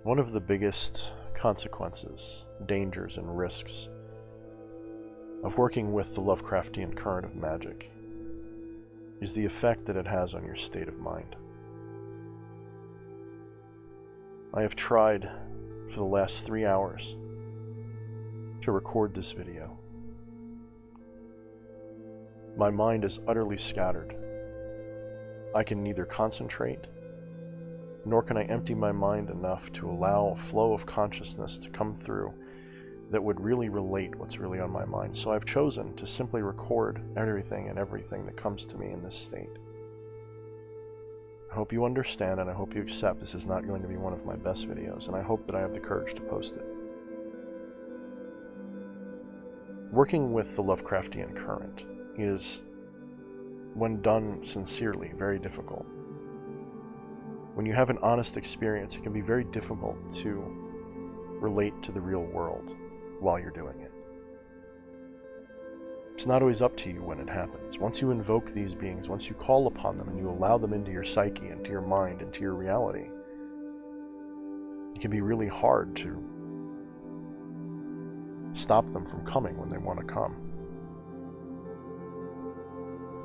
One of the biggest consequences, dangers, and risks of working with the Lovecraftian current of magic is the effect that it has on your state of mind. I have tried for the last 3 hours to record this video. My mind is utterly scattered. I can neither concentrate, nor can I empty my mind enough to allow a flow of consciousness to come through that would really relate what's really on my mind. So I've chosen to simply record everything that comes to me in this state. I hope you understand, and I hope you accept this is not going to be one of my best videos, and I hope that I have the courage to post it. Working with the Lovecraftian current is, when done sincerely, very difficult. When you have an honest experience, it can be very difficult to relate to the real world while you're doing it. It's not always up to you when it happens. Once you invoke these beings, once you call upon them and you allow them into your psyche, into your mind, into your reality, it can be really hard to stop them from coming when they want to come.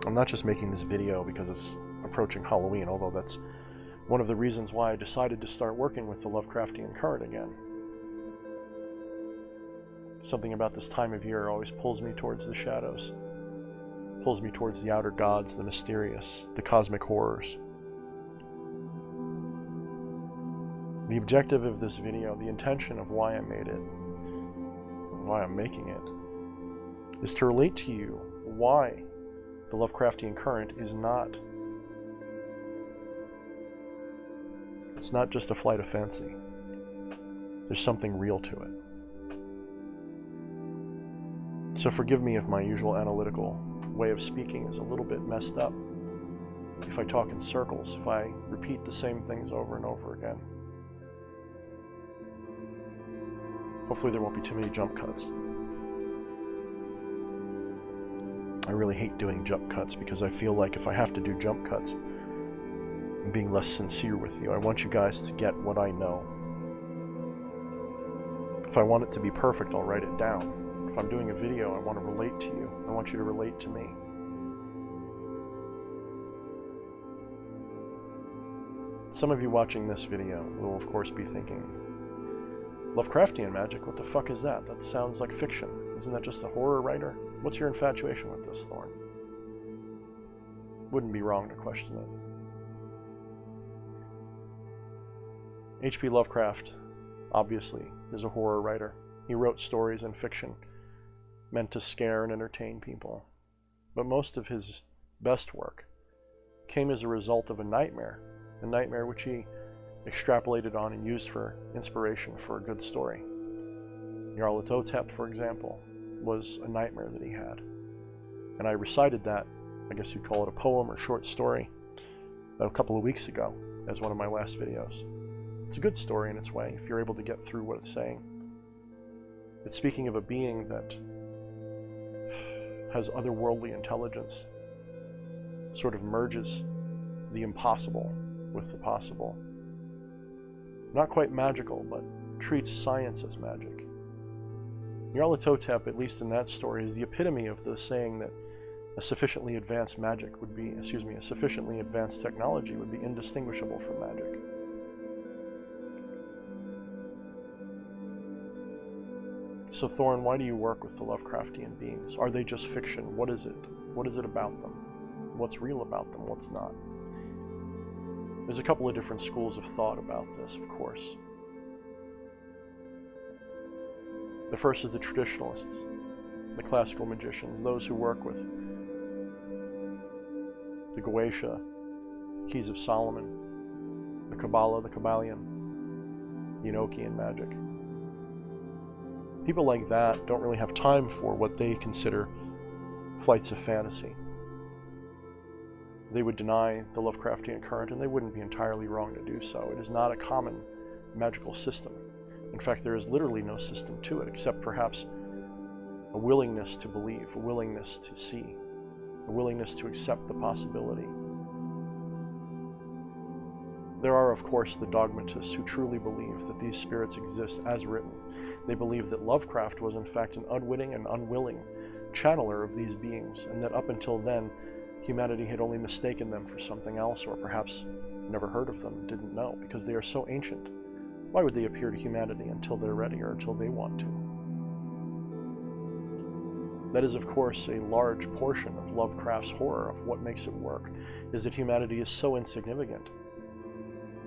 I'm not just making this video because it's approaching Halloween, although that's one of the reasons why I decided to start working with the Lovecraftian current again. Something about this time of year always pulls me towards the shadows, pulls me towards the outer gods, the mysterious, the cosmic horrors. The objective of this video, the intention of why I made it, why I'm making it, is to relate to you why the Lovecraftian current is not, it's not just a flight of fancy. There's something real to it. So forgive me if my usual analytical way of speaking is a little bit messed up, if I talk in circles, if I repeat the same things over and over again. Hopefully there won't be too many jump cuts. I really hate doing jump cuts because I feel like if I have to do jump cuts, I'm being less sincere with you. I want you guys to get what I know. If I want it to be perfect, I'll write it down. If I'm doing a video, I want to relate to you. I want you to relate to me. Some of you watching this video will of course be thinking, Lovecraftian magic, what the fuck is that? That sounds like fiction. Isn't that just a horror writer? What's your infatuation with this, Thorne? Wouldn't be wrong to question it. H.P. Lovecraft, obviously, is a horror writer. He wrote stories and fiction meant to scare and entertain people. But most of his best work came as a result of a nightmare which he extrapolated on and used for inspiration for a good story. Nyarlathotep, for example, was a nightmare that he had. And I recited that, I guess you'd call it a poem or short story, a couple of weeks ago as one of my last videos. It's a good story in its way, if you're able to get through what it's saying. It's speaking of a being that has otherworldly intelligence, sort of merges the impossible with the possible. Not quite magical, but treats science as magic. Nyarlathotep, at least in that story, is the epitome of the saying that a sufficiently advanced magic would be, a sufficiently advanced technology would be indistinguishable from magic. So Thorne, why do you work with the Lovecraftian beings? Are they just fiction? What is it? What is it about them? What's real about them? What's not? There's a couple of different schools of thought about this, of course. The first is the traditionalists, the classical magicians, those who work with the Goetia, Keys of Solomon, the Kabbalah, the Kabbalion, the Enochian magic. People like that don't really have time for what they consider flights of fantasy. They would deny the Lovecraftian current, and they wouldn't be entirely wrong to do so. It is not a common magical system. In fact, there is literally no system to it, except perhaps a willingness to believe, a willingness to see, a willingness to accept the possibility. There are, of course, the dogmatists who truly believe that these spirits exist as written. They believe that Lovecraft was in fact an unwitting and unwilling channeler of these beings, and that up until then, humanity had only mistaken them for something else, or perhaps never heard of them, didn't know, because they are so ancient. Why would they appear to humanity until they're ready or until they want to? That is, of course, a large portion of Lovecraft's horror of what makes it work, is that humanity is so insignificant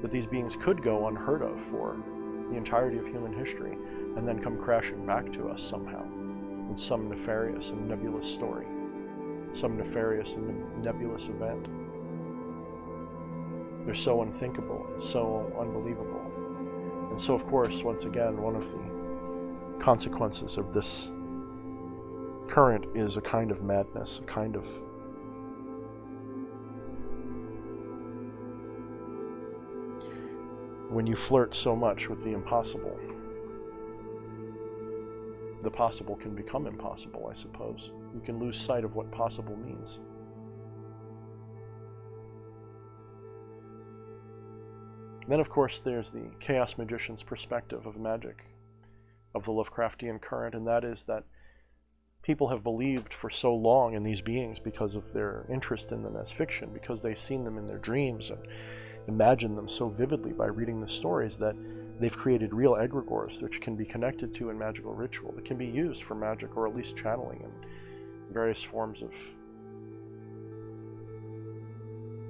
that these beings could go unheard of for the entirety of human history and then come crashing back to us somehow in some nefarious and nebulous story, some nefarious and nebulous event. They're so unthinkable, so unbelievable. And so, of course, once again, one of the consequences of this current is a kind of madness, a kind of when you flirt so much with the impossible, the possible can become impossible, I suppose. You can lose sight of what possible means. Then, of course, there's the chaos magician's perspective of magic, of the Lovecraftian current, and that is that people have believed for so long in these beings because of their interest in them as fiction, because they've seen them in their dreams and imagined them so vividly by reading the stories, that they've created real egregores which can be connected to in magical ritual, that can be used for magic or at least channeling and various forms of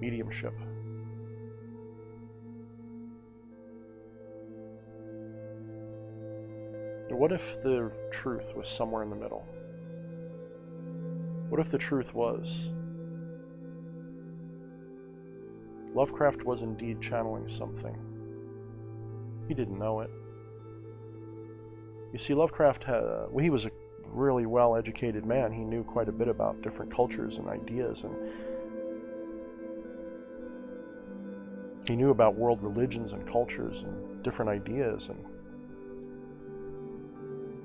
mediumship. What if the truth was somewhere in the middle? What if the truth was Lovecraft was indeed channeling something? He didn't know it. You see, Lovecraft he was a really well-educated man. He knew quite a bit about different cultures and ideas, and he knew about world religions and cultures and different ideas, and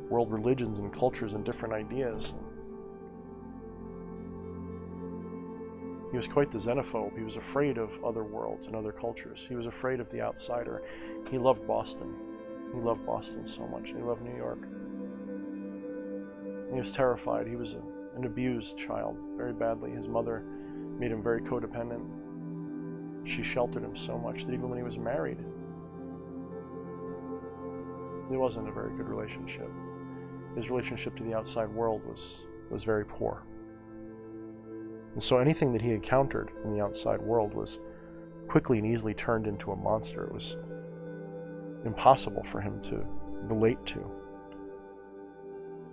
world religions and cultures and different ideas. He was quite the xenophobe. He was afraid of other worlds and other cultures. He was afraid of the outsider. He loved Boston. He loved Boston so much. He loved New York. He was terrified. He was an abused child, very badly. His mother made him very codependent. She sheltered him so much that even when he was married, it wasn't a very good relationship. His relationship to the outside world was very poor. And so anything that he encountered in the outside world was quickly and easily turned into a monster. It was impossible for him to relate to.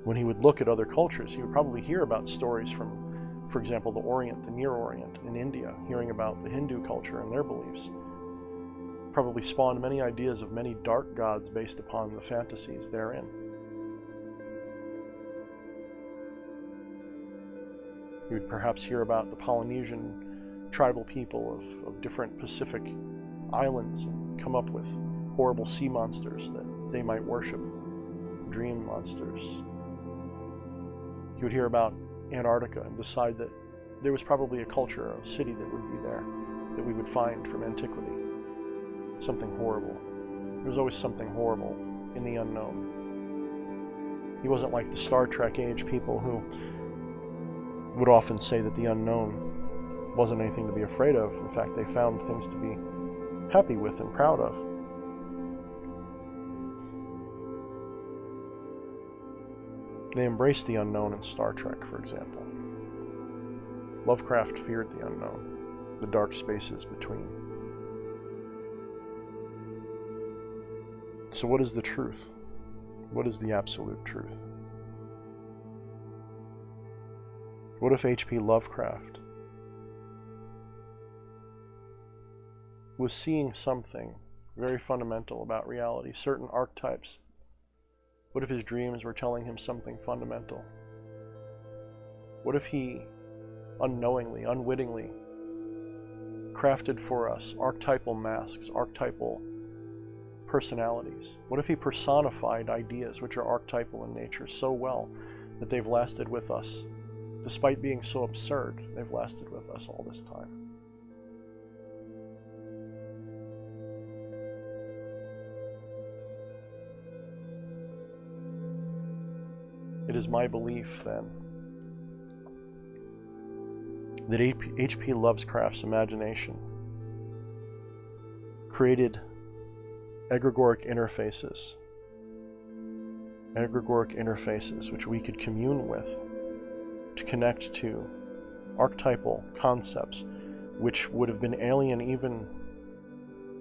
When he would look at other cultures, he would probably hear about stories from, for example, the Orient, the Near Orient in India, hearing about the Hindu culture and their beliefs. Probably spawned many ideas of many dark gods based upon the fantasies therein. He would perhaps hear about the Polynesian tribal people of different Pacific islands and come up with horrible sea monsters that they might worship, dream monsters. He would hear about Antarctica and decide that there was probably a culture, a city that would be there, that we would find from antiquity. Something horrible. There was always something horrible in the unknown. He wasn't like the Star Trek age people who would often say that the unknown wasn't anything to be afraid of. In fact, they found things to be happy with and proud of. They embraced the unknown in Star Trek, for example. Lovecraft feared the unknown, the dark spaces between. So what is the truth? What is the absolute truth? What if H.P. Lovecraft was seeing something very fundamental about reality, certain archetypes? What if his dreams were telling him something fundamental? What if he unknowingly, unwittingly crafted for us archetypal masks, archetypal personalities? What if he personified ideas which are archetypal in nature so well that they've lasted with us? Despite being so absurd, they've lasted with us all this time. it is my belief, then, that H.P. Lovecraft's imagination created egregoric interfaces which we could commune with to connect to archetypal concepts which would have been alien even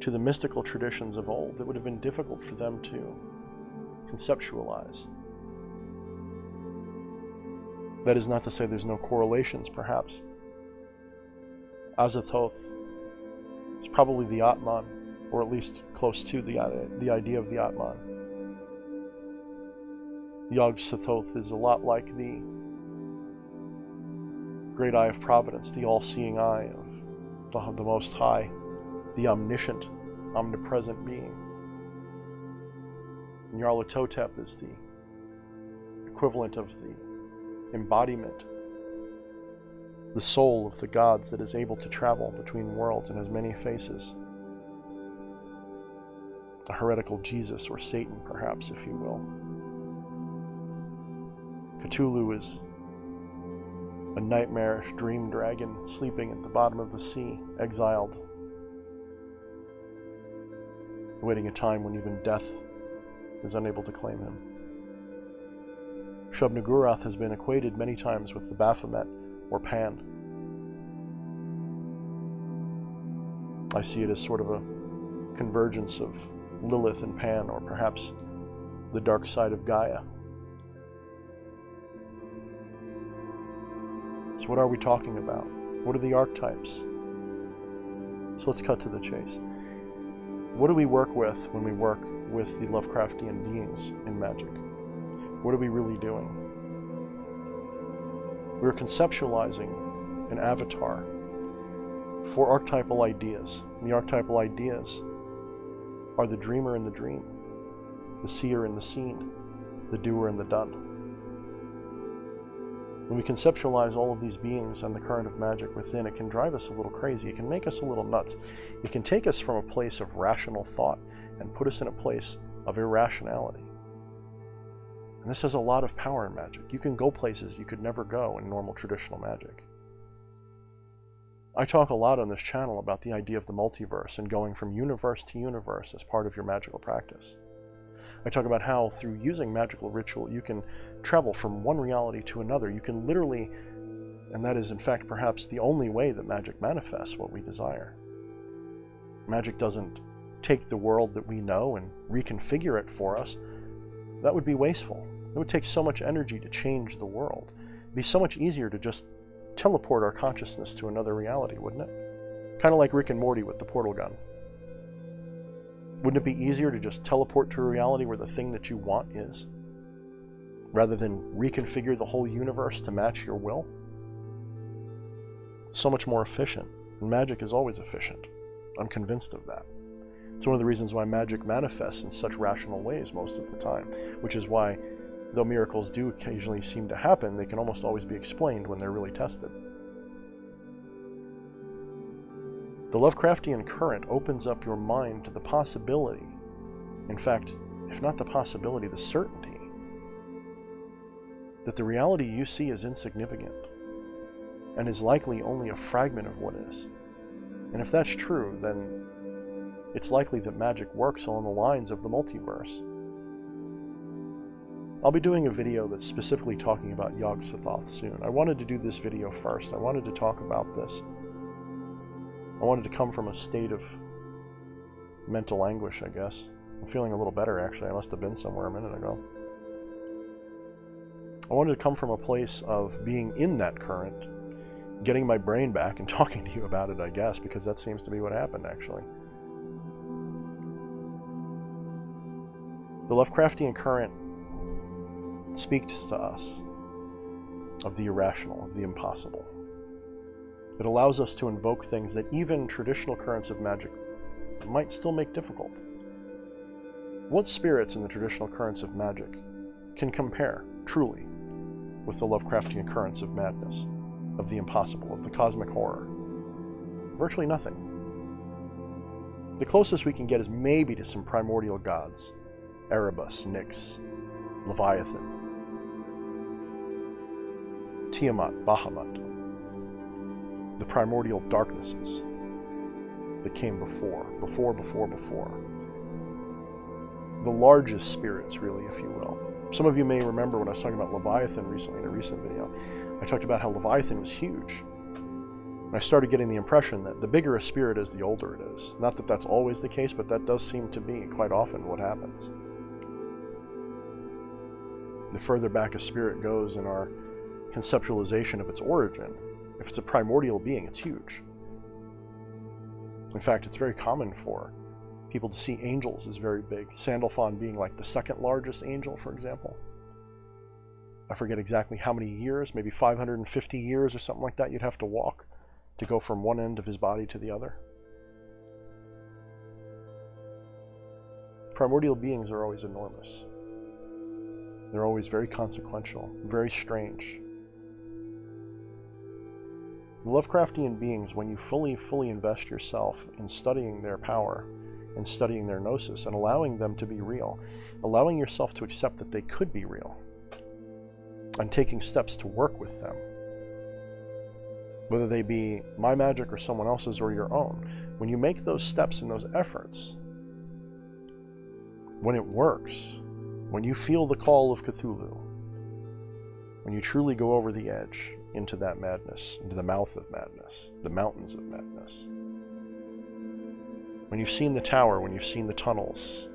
to the mystical traditions of old, that would have been difficult for them to conceptualize. That is not to say there's no correlations, perhaps. Azathoth is probably the Atman, or at least close to the idea of the Atman. Yog-Sothoth is a lot like the great eye of providence, the all-seeing eye of the Most High, the omniscient, omnipresent being. Nyarlathotep is the equivalent of the embodiment, the soul of the gods that is able to travel between worlds and has many faces. A heretical Jesus, or Satan, perhaps, if you will. Cthulhu is a nightmarish dream dragon sleeping at the bottom of the sea, exiled, awaiting a time when even death is unable to claim him. Shub-Niggurath has been equated many times with the Baphomet or Pan. I see it as sort of a convergence of Lilith and Pan, or perhaps the dark side of Gaia. So what are we talking about? What are the archetypes? So let's cut to the chase. What do we work with when we work with the Lovecraftian beings in magic? What are we really doing? We're conceptualizing an avatar for archetypal ideas. The archetypal ideas are the dreamer in the dream, the seer in the seen, the doer in the done. When we conceptualize all of these beings and the current of magic within, it can drive us a little crazy. It can make us a little nuts. It can take us from a place of rational thought and put us in a place of irrationality. And this has a lot of power in magic. You can go places you could never go in normal traditional magic. I talk a lot on this channel about the idea of the multiverse and going from universe to universe as part of your magical practice. I talk about how through using magical ritual you can travel from one reality to another. You can literally, and that is in fact perhaps the only way that magic manifests what we desire. Magic doesn't take the world that we know and reconfigure it for us. That would be wasteful. It would take so much energy to change the world. It'd be so much easier to just teleport our consciousness to another reality, wouldn't it? Kind of like Rick and Morty with the portal gun. Wouldn't it be easier to just teleport to a reality where the thing that you want is, rather than reconfigure the whole universe to match your will? So much more efficient. And magic is always efficient. I'm convinced of that. It's one of the reasons why magic manifests in such rational ways most of the time, which is why, though miracles do occasionally seem to happen, they can almost always be explained when they're really tested. The Lovecraftian current opens up your mind to the possibility, in fact, if not the possibility, the certainty, that the reality you see is insignificant and is likely only a fragment of what is. And if that's true, then it's likely that magic works along the lines of the multiverse. I'll be doing a video that's specifically talking about Yog-Sothoth soon. I wanted to do this video first. I wanted to talk about this. I wanted to come from a state of mental anguish, I guess. I'm feeling a little better, actually. I must have been somewhere a minute ago. I wanted to come from a place of being in that current, getting my brain back and talking to you about it, I guess, because that seems to be what happened, actually. The Lovecraftian current speaks to us of the irrational, of the impossible. It allows us to invoke things that even traditional currents of magic might still make difficult. What spirits in the traditional currents of magic can compare, truly, with the Lovecraftian currents of madness, of the impossible, of the cosmic horror? Virtually nothing. The closest we can get is maybe to some primordial gods, Erebus, Nyx, Leviathan. Tiamat, Bahamut, the primordial darknesses that came before. The largest spirits, really, if you will. Some of you may remember when I was talking about Leviathan recently in a recent video, I talked about how Leviathan was huge. And I started getting the impression that the bigger a spirit is, the older it is. Not that that's always the case, but that does seem to be quite often what happens. The further back a spirit goes in our conceptualization of its origin, if it's a primordial being, it's huge. In fact, it's very common for people to see angels as very big. Sandalphon being like the second largest angel, for example. I forget exactly how many years, maybe 550 years or something like that you'd have to walk to go from one end of his body to the other. Primordial beings are always enormous. They're always very consequential, very strange. The Lovecraftian beings, when you fully invest yourself in studying their power and studying their gnosis and allowing them to be real, allowing yourself to accept that they could be real, and taking steps to work with them, whether they be my magic or someone else's or your own, when you make those steps and those efforts, when it works, when you feel the call of Cthulhu, when you truly go over the edge into that madness, into the mouth of madness, the mountains of madness, when you've seen the tower, when you've seen the tunnels,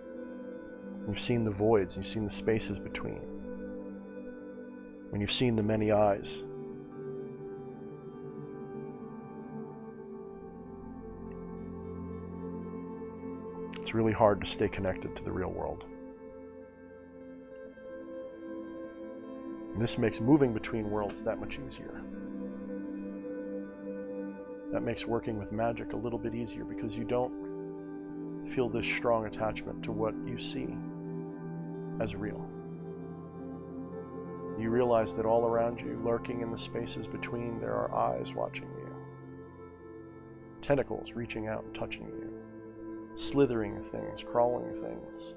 you've seen the voids, you've seen the spaces between, when you've seen the many eyes, it's really hard to stay connected to the real world. And this makes moving between worlds that much easier. That makes working with magic a little bit easier because you don't feel this strong attachment to what you see as real. You realize that all around you, lurking in the spaces between, there are eyes watching you. Tentacles reaching out and touching you. Slithering things, crawling things.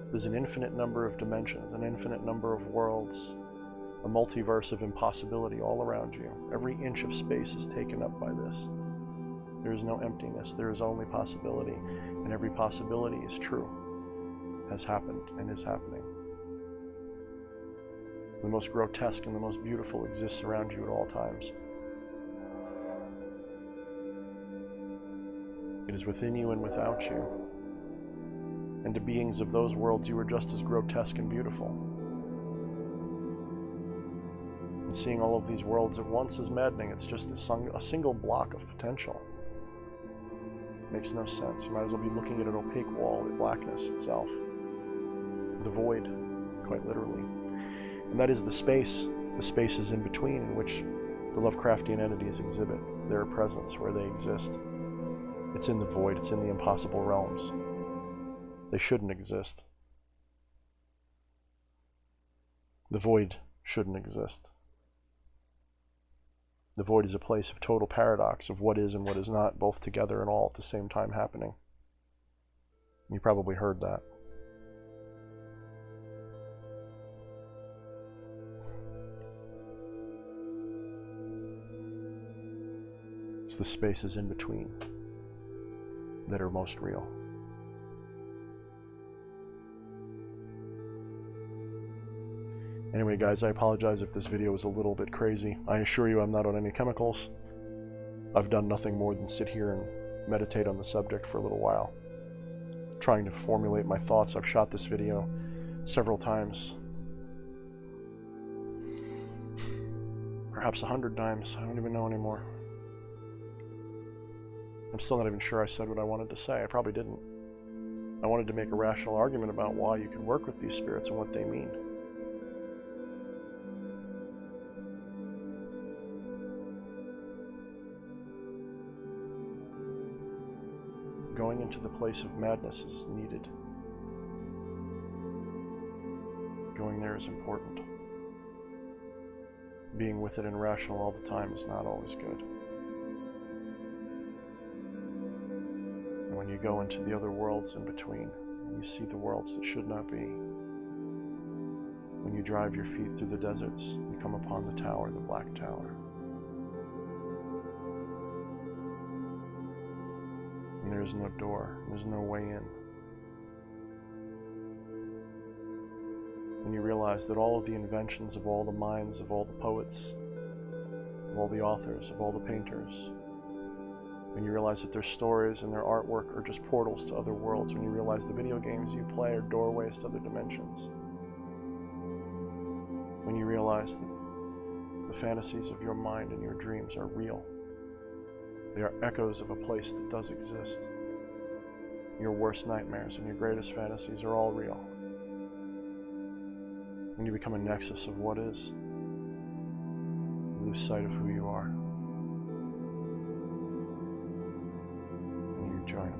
There's an infinite number of dimensions, an infinite number of worlds, a multiverse of impossibility all around you. Every inch of space is taken up by this. There is no emptiness, there is only possibility, and every possibility is true, has happened, and is happening. The most grotesque and the most beautiful exists around you at all times. It is within you and without you. And to beings of those worlds, you are just as grotesque and beautiful. And seeing all of these worlds at once is maddening. It's just a single block of potential. It makes no sense. You might as well be looking at an opaque wall, at blackness itself. The void, quite literally. And that is the spaces in between in which the Lovecraftian entities exhibit their presence, where they exist. It's in the void, it's in the impossible realms. They shouldn't exist. The void shouldn't exist. The void is a place of total paradox of what is and what is not, both together and all at the same time happening. You probably heard that. It's the spaces in between that are most real. Anyway, guys, I apologize if this video was a little bit crazy. I assure you I'm not on any chemicals. I've done nothing more than sit here and meditate on the subject for a little while, trying to formulate my thoughts. I've shot this video several times. Perhaps 100 times. I don't even know anymore. I'm still not even sure I said what I wanted to say. I probably didn't. I wanted to make a rational argument about why you can work with these spirits and what they mean. Going into the place of madness is needed. Going there is important. Being with it and rational all the time is not always good. And when you go into the other worlds in between, and you see the worlds that should not be, when you drive your feet through the deserts, you come upon the tower, the Black Tower. And there is no door, there's no way in. And you realize that all of the inventions of all the minds of all the poets, of all the authors, of all the painters, when you realize that their stories and their artwork are just portals to other worlds, when you realize the video games you play are doorways to other dimensions, when you realize that the fantasies of your mind and your dreams are real, they are echoes of a place that does exist. Your worst nightmares and your greatest fantasies are all real. When you become a nexus of what is, you lose sight of who you are. And you join